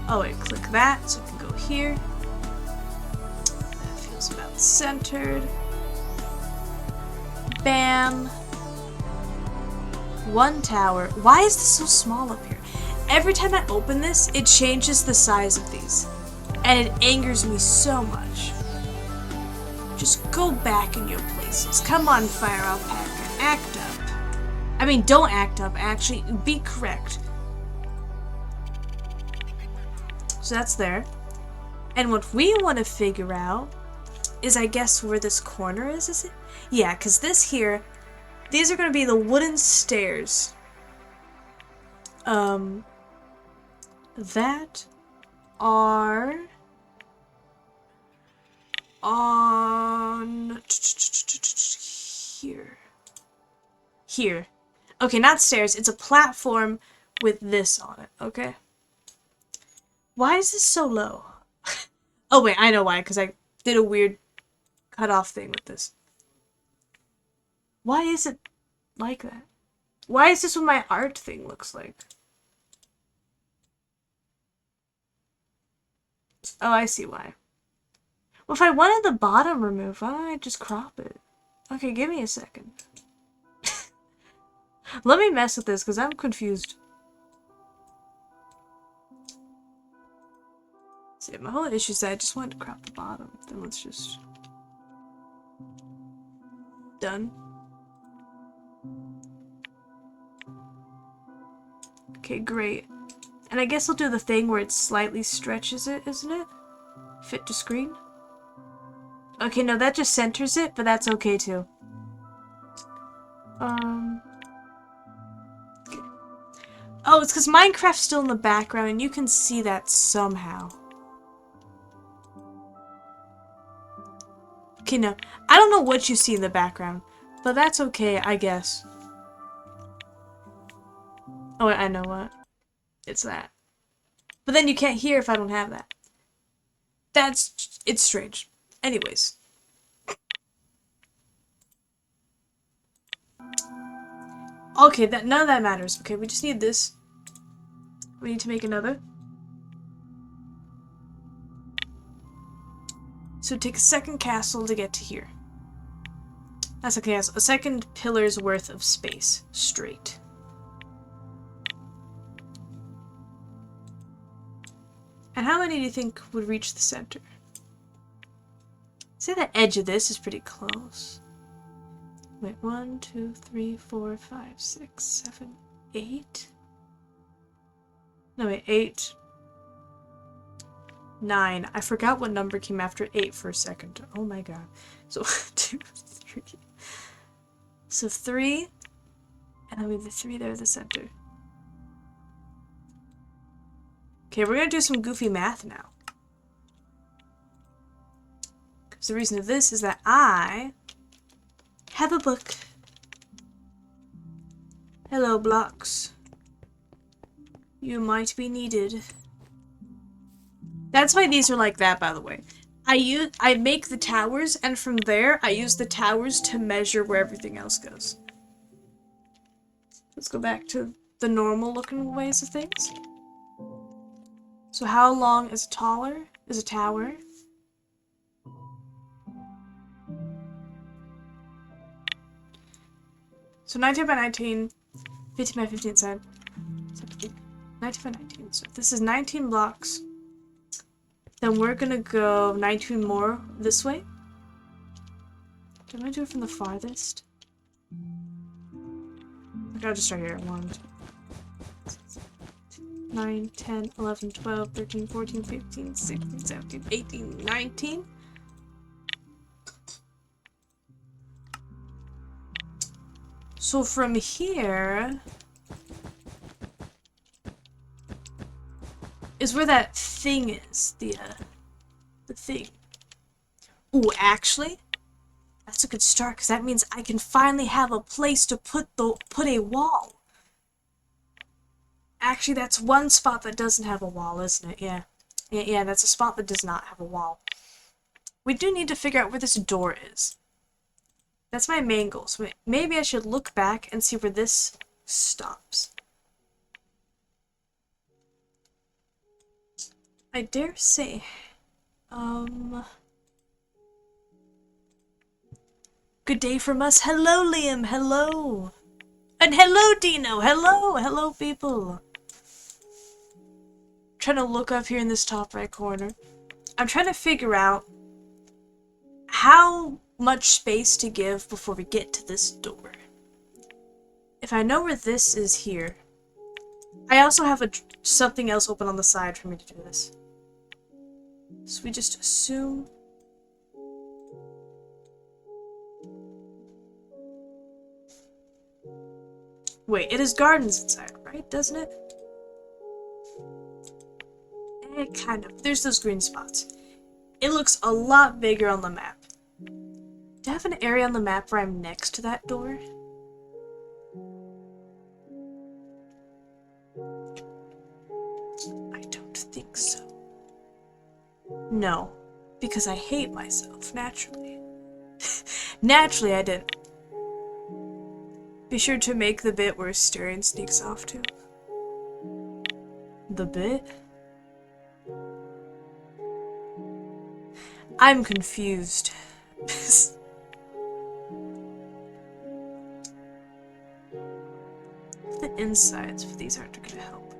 Oh wait, click that so I can go here. That feels about centered. Bam. One tower. Why is this so small up here? Every time I open this, it changes the size of these. And it angers me so much. Just go back in your places. Come on, Fire Alpaca. Act up. I mean, don't act up, actually. Be correct. So that's there. And what we want to figure out is, I guess, where this corner is it? Yeah, because this here, these are going to be the wooden stairs. That are on here. Okay, not stairs. It's a platform with this on it, okay? Why is this so low? Oh wait, I know why, because I did a weird cutoff thing with this. Why is it like that? Why is this what my art thing looks like? Oh, I see why. Well, if I wanted the bottom removed, why don't I just crop it? Okay, give me a second. Let me mess with this, because I'm confused. See, my whole issue is that I just wanted to crop the bottom. Then let's just... Done. Okay, great. And I guess I'll do the thing where it slightly stretches it, isn't it? Fit to screen? Okay, no, that just centers it, but that's okay too. Okay. Oh, it's because MineCraft's still in the background and you can see that somehow. Okay, no. I don't know what you see in the background, but that's okay, I guess. Oh, wait, I know what. It's that. But then you can't hear if I don't have that. it's strange. Anyways. Okay, none of that matters. Okay, we just need this. We need to make another. So take a second castle to get to here. That's okay, a second pillar's worth of space. Straight. And how many do you think would reach the center? Say the edge of this is pretty close. Wait, 1, 2, 3, 4, 5, 6, 7, 8. No, wait, 8. 9. I forgot what number came after 8 for a second. Oh my god. So, 2, 3. So 3. And then we have the 3 there at the center. Okay, we're gonna do some goofy math now. Because the reason of this is that I have a book. Hello, blocks. You might be needed. That's why these are like that, by the way. I make the towers, and from there, I use the towers to measure where everything else goes. Let's go back to the normal looking ways of things. So how long is a tower? Is a tower? So 19 by 19, 15 by 15 inside. 19 by 19. So this is 19 blocks. Then we're gonna go 19 more this way. Do I want to do it from the farthest? Okay, I'll just start here. 1, 2, 9, 10, 11, 12, 13, 14, 15, 16, 17, 18, 19. So from here is where that thing is, the thing. Ooh, actually, that's a good start, because that means I can finally have a place to put a wall. Actually, that's one spot that doesn't have a wall, isn't it? Yeah. Yeah, that's a spot that does not have a wall. We do need to figure out where this door is. That's my main goal. So maybe I should look back and see where this stops. I dare say, good day from us. Hello, Liam. Hello. And hello, Dino. Hello. Hello, people. I'm trying to look up here in this top right corner. I'm trying to figure out how much space to give before we get to this door. If I know where this is here, I also have something else open on the side for me to do this. So we just assume. Wait, it is gardens inside, right? Doesn't it? Kind of. There's those green spots. It looks a lot bigger on the map. Do I have an area on the map where I'm next to that door? I don't think so. No, because I hate myself, naturally. Naturally, I didn't. Be sure to make the bit where Styrian sneaks off to. The bit? I'm confused. The insides for these aren't gonna help.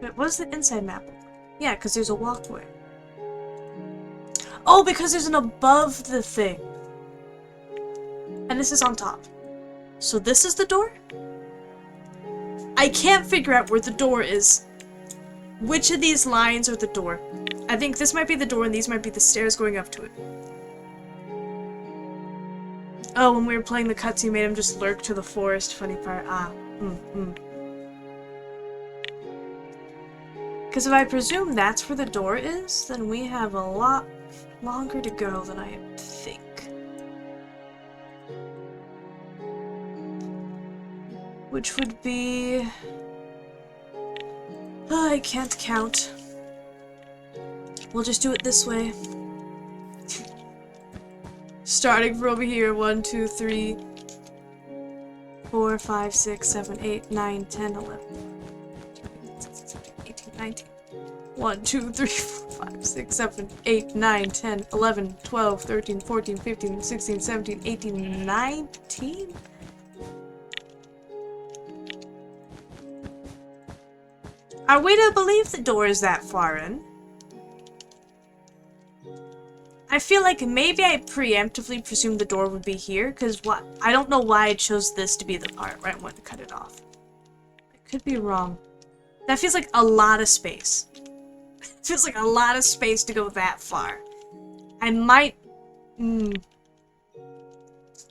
But what does the inside map look like? Yeah, because there's a walkway. Oh, because there's an above the thing. And this is on top. So this is the door? I can't figure out where the door is. Which of these lines are the door? I think this might be the door and these might be the stairs going up to it. Oh, when we were playing the cutscene, made him just lurk to the forest. Funny part. Because if I presume that's where the door is, then we have a lot longer to go than I think. which would be... Oh, I can't count. We'll just do it this way. Starting from over here, 1, 2, 3, 4, 5, 6, 7, 8, 9, 10, 11, 18, 19. 1, 2, 3, 4, 5, 6, 7, 8, 9, 10, 11, 12, 13, 14, 15, 16, 17, 18, 19? Are we to believe the door is that far in? I feel like maybe I preemptively presumed the door would be here, because what? I don't know why I chose this to be the part where I want to cut it off. I could be wrong. That feels like a lot of space. It feels like a lot of space to go that far. I might...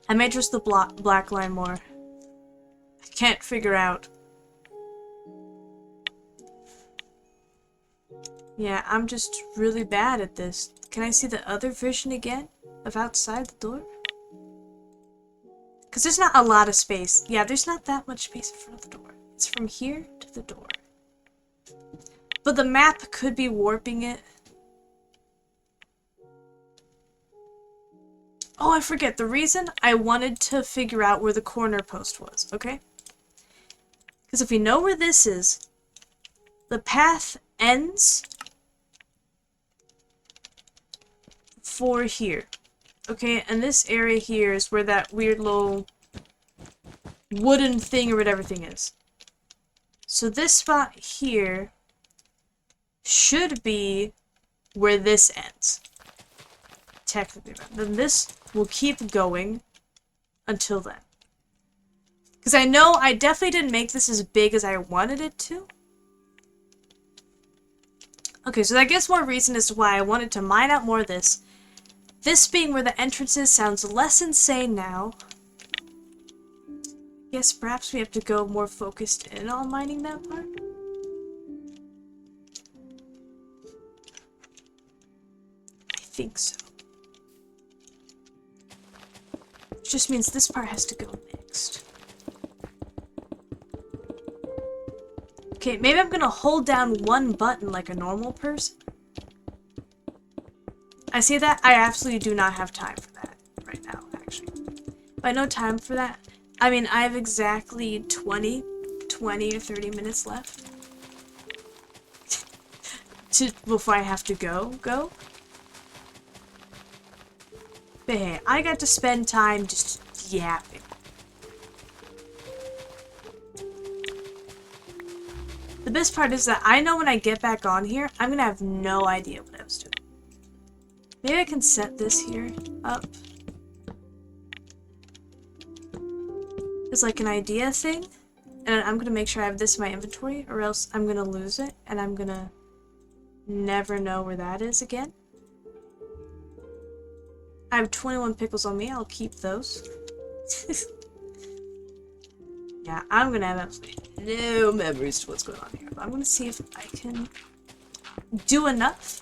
I might trust the black line more. I can't figure out. Yeah, I'm just really bad at this. Can I see the other vision again? Of outside the door? Because there's not a lot of space. Yeah, there's not that much space in front of the door. It's from here to the door. But the map could be warping it. Oh, I forget. The reason I wanted to figure out where the corner post was, okay? Because if we know where this is, the path ends for here. Okay, and this area here is where that weird little wooden thing or whatever thing is. So this spot here should be where this ends. Technically. Then this will keep going until then. Because I know I definitely didn't make this as big as I wanted it to. Okay, so that gives more reason as to why I wanted to mine out more of this. This being where the entrance is sounds less insane now. Yes, perhaps we have to go more focused in on mining that part. I think so. Which just means this part has to go next. Okay, maybe I'm gonna hold down one button like a normal person. I see that. I absolutely do not have time for that right now, actually. By no time for that, I mean I have exactly 20 to 30 minutes left before I have to go. But hey, I got to spend time just yapping. The best part is that I know when I get back on here, I'm gonna have no idea what I was doing. Maybe I can set this here up as like an idea thing, and I'm gonna make sure I have this in my inventory, or else I'm gonna lose it, and I'm gonna never know where that is again. I have 21 pickles on me, I'll keep those. Yeah, I'm gonna have absolutely no memories to what's going on here, but I'm gonna see if I can do enough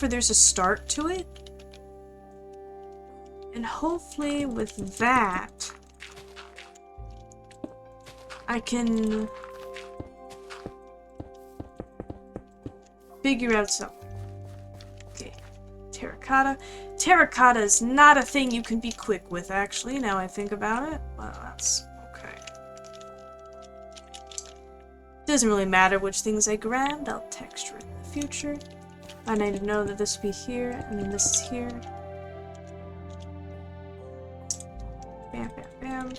where there's a start to it. And hopefully with that, I can figure out something. Okay, terracotta. Terracotta is not a thing you can be quick with, actually, now I think about it. Well, that's okay. Doesn't really matter which things I grabbed, I'll texture it in the future. I need to know that this will be here, and then this is here. Bam, bam, bam.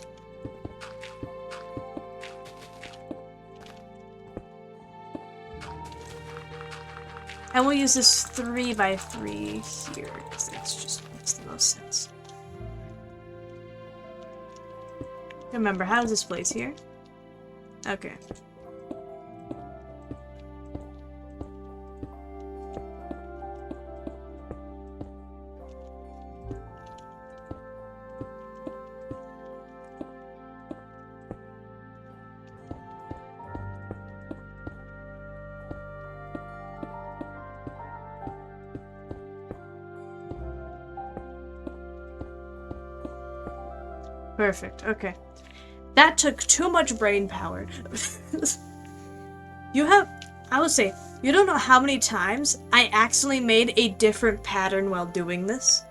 And we'll use this 3x3 here, because that just makes the most sense. Remember, how does this place here? Okay. Perfect, okay. That took too much brain power. I would say, you don't know how many times I accidentally made a different pattern while doing this.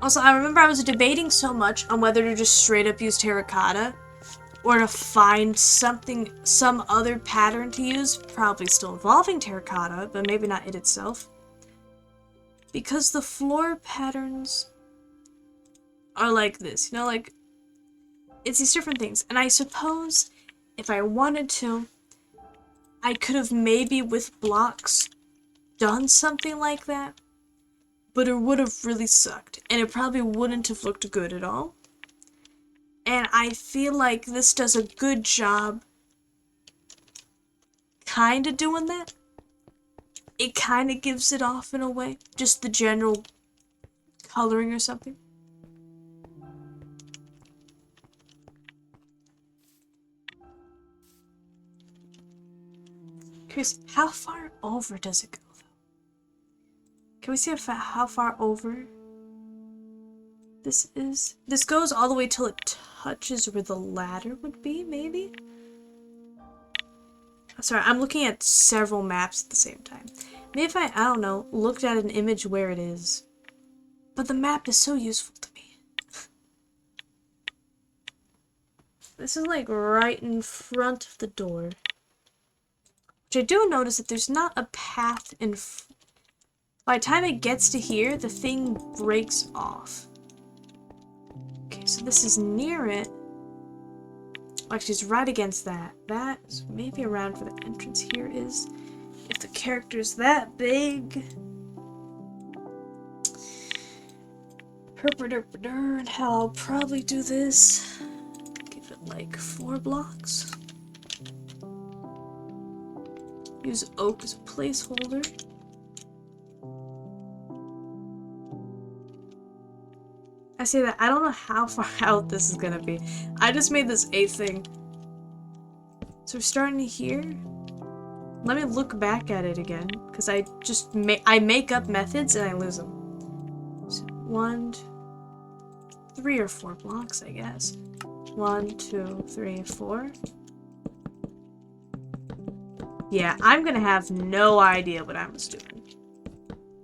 Also, I remember I was debating so much on whether to just straight up use terracotta or to find some other pattern to use, probably still involving terracotta, but maybe not it itself. Because the floor patterns are like this, you know, like, it's these different things. And I suppose if I wanted to, I could have maybe with blocks done something like that, but it would have really sucked, and it probably wouldn't have looked good at all. And I feel like this does a good job kinda doing that. It kinda gives it off in a way, just the general coloring or something. Curious, how far over does it go, though? Can we see how far over this is? This goes all the way till it touches where the ladder would be, maybe? Sorry, I'm looking at several maps at the same time. Maybe if I don't know, looked at an image where it is. But the map is so useful to me. This is like right in front of the door. Which I do notice that there's not a path in by the time it gets to here, the thing breaks off. Okay, so this is near it. Actually, it's right against that. That is maybe around where the entrance here is. If the character's that big. And how I'll probably do this. Give it like 4 blocks. Use oak as a placeholder. I say that, I don't know how far out this is gonna be. I just made this a thing. So we're starting here. Let me look back at it again, because I just make up methods and I lose them. So 3 or 4 blocks, I guess. 1, 2, 3, 4. Yeah, I'm gonna have no idea what I was doing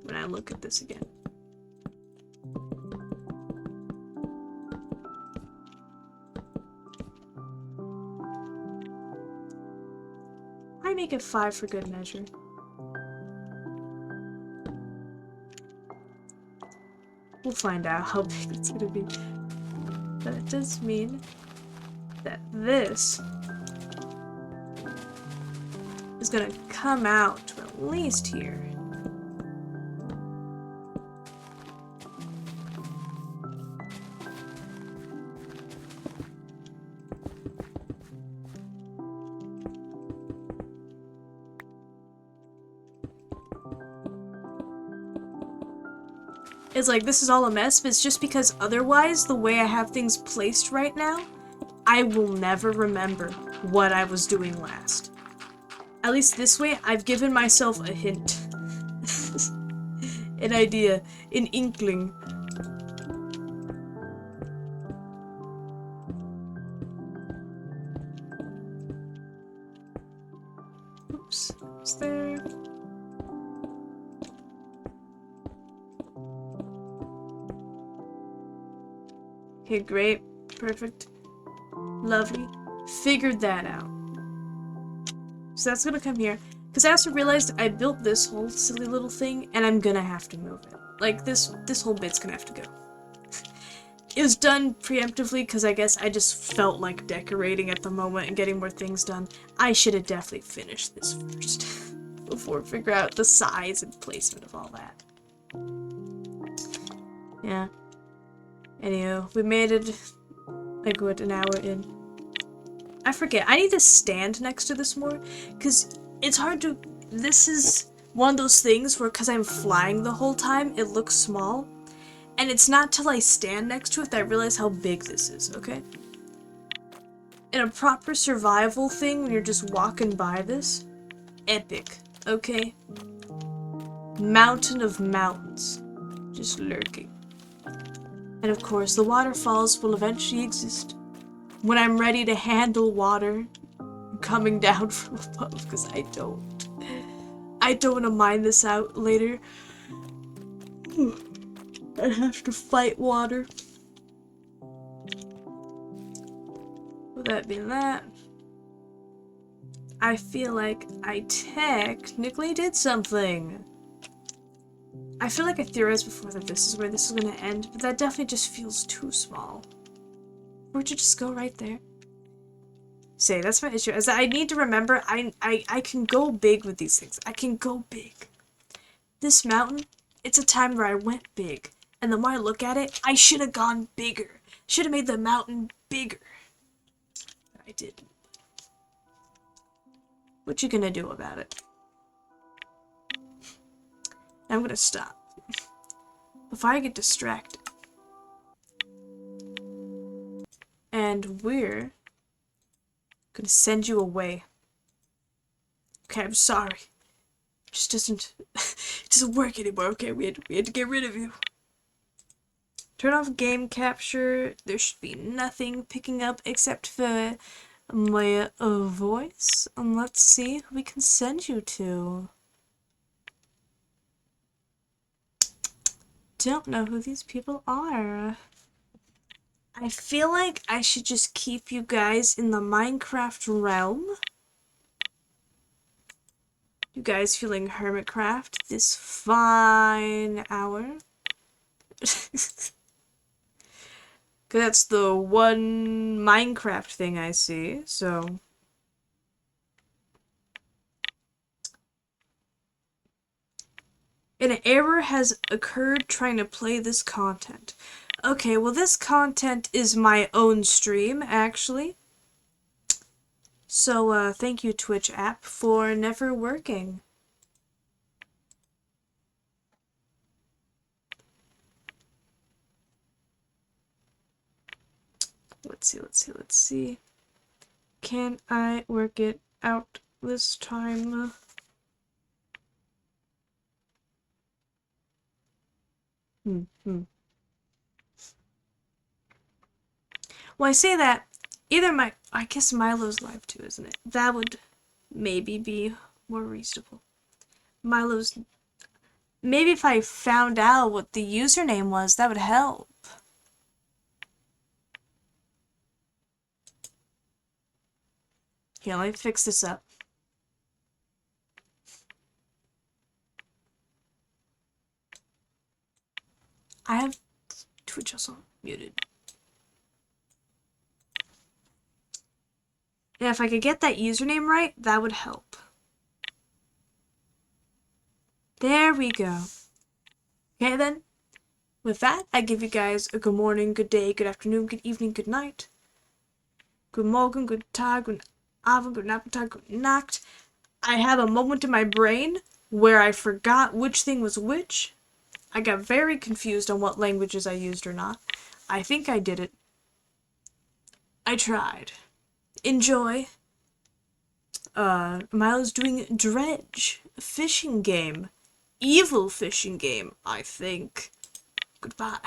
when I look at this again. I make it 5 for good measure. We'll find out how big it's gonna be. But it does mean that this is gonna come out to at least here. It's like, this is all a mess, but it's just because otherwise, the way I have things placed right now, I will never remember what I was doing last. At least this way, I've given myself a hint. An idea. An inkling. Oops. Is there... Okay, great. Perfect. Lovely. Figured that out. So that's gonna come here. Because I also realized I built this whole silly little thing, and I'm gonna have to move it. Like, this whole bit's gonna have to go. It was done preemptively, because I guess I just felt like decorating at the moment and getting more things done. I should have definitely finished this first. Before figure out the size and placement of all that. Yeah. Anywho, we made it a good an hour in. I forget, I need to stand next to this more, because it's hard to... This is one of those things where, because I'm flying the whole time, it looks small. And it's not till I stand next to it that I realize how big this is, okay? In a proper survival thing, when you're just walking by this, epic, okay? Mountain of mountains. Just lurking. And of course, the waterfalls will eventually exist when I'm ready to handle water coming down from above, because I don't want to mine this out later. I have to fight water. With that being that, I feel like I technically did something. I feel like I theorized before that this is where this is going to end, but that definitely just feels too small. Would you just go right there? Say, that's my issue, is that I need to remember I can go big with these things. I can go big. This mountain, it's a time where I went big. And the more I look at it, I should have gone bigger. Should have made the mountain bigger. But I didn't. What you gonna do about it? I'm gonna stop. Before I get distracted. And we're gonna send you away. Okay, I'm sorry. It just doesn't work anymore, okay? We had to get rid of you. Turn off game capture. There should be nothing picking up except for my voice. And let's see who we can send you to. Don't know who these people are. I feel like I should just keep you guys in the Minecraft realm. You guys feeling Hermitcraft this fine hour? Cause that's the one Minecraft thing I see, so. An error has occurred trying to play this content. Okay, well this content is my own stream, actually. So, thank you, Twitch app, for never working. Let's see. Can I work it out this time? Well, I say that, I guess Milo's live too, isn't it? That would maybe be more reasonable. Maybe if I found out what the username was, that would help. Here, let me fix this up. I have Twitch also muted. Yeah, if I could get that username right, that would help. There we go. Okay then, with that, I give you guys a good morning, good day, good afternoon, good evening, good night. Good morgen, good tag, good abend, good Nachmittag, good Nacht. I have a moment in my brain where I forgot which thing was which. I got very confused on what languages I used or not. I think I did it. I tried. Enjoy. Milo's doing Dredge. Fishing game. Evil fishing game, I think. Goodbye.